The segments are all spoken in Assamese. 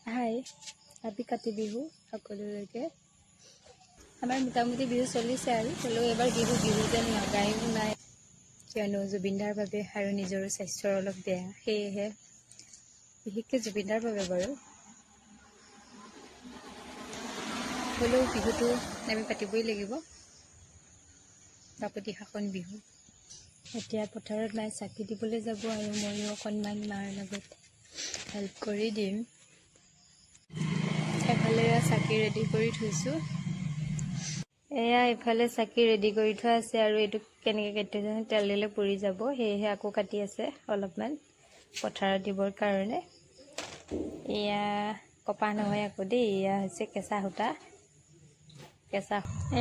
হাই, হেপী কাতি বিহু সকলোলৈকে। আমাৰ মোটামুটি বিহু চলিছে আৰু হ'লেও এবাৰ বিহু যেন লগায়ো নাই, কিয়নো জুবিনদাৰ বাবে আৰু নিজৰো স্বাস্থ্যৰ অলপ বেয়া, সেয়েহে বিশেষকৈ জুবিনদাৰ বাবে বাৰু। হ'লেও বিহুটো আমি পাতিবই লাগিব, বাপতি সাহোন বিহু। এতিয়া পথাৰত মায়ে চাকি দিবলৈ যাব আৰু ময়ো অকণমান মাৰ লগত হেল্প কৰি দিম। এফালে চাকি ৰেডি কৰি থৈছোঁ, এয়া ইফালে চাকি ৰেডি কৰি থোৱা আছে আৰু এইটো কেনেকৈ কাটি থৈছে, তেল দিলে পুৰি যাব, সেয়েহে আকৌ কাটি আছে অলপমান পথাৰত দিবৰ কাৰণে। এয়া কপাহ নহয় আকৌ দেই, এয়া হৈছে কেঁচা সূতা।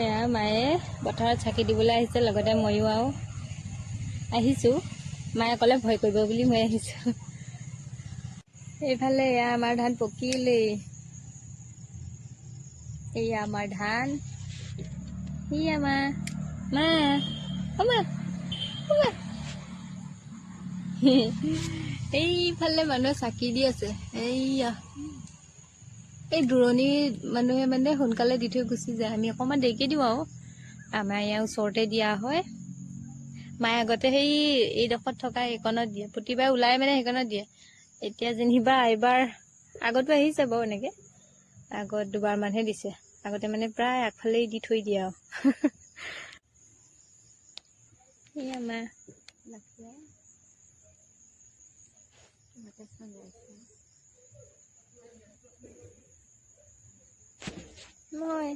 এয়া মায়ে পথাৰত চাকি দিবলৈ আহিছে, লগতে ময়ো আৰু আহিছোঁ। মায়ে ক'লে ভয় কৰিব বুলি মই আহিছোঁ। এইফালে এয়া আমাৰ ধান পকিলেই, এয়া আমাৰ ধান, এইফালে মানুহে চাকি দি আছে। এইয়া এই দূৰণিৰ মানুহে মানে সোনকালে দি থৈ গুচি যায়, আমি অকণমান দেৰিকৈ দিওঁ আৰু। আমাৰ ইয়াৰ ওচৰতে দিয়া হয়, মায়ে আগতে সেই এইডোখৰত থকা সেইকণত দিয়ে, প্ৰতিবাৰে ওলাই মানে সেইকণত দিয়ে। এতিয়া যেনিবা এইবাৰ আগতো আহিছে বাৰু, এনেকৈ আগত দুবাৰমানহে দিছে, আগতে মানে প্ৰায় আগফালেই দি থৈ দিয়ে আৰু। এয়া মা মই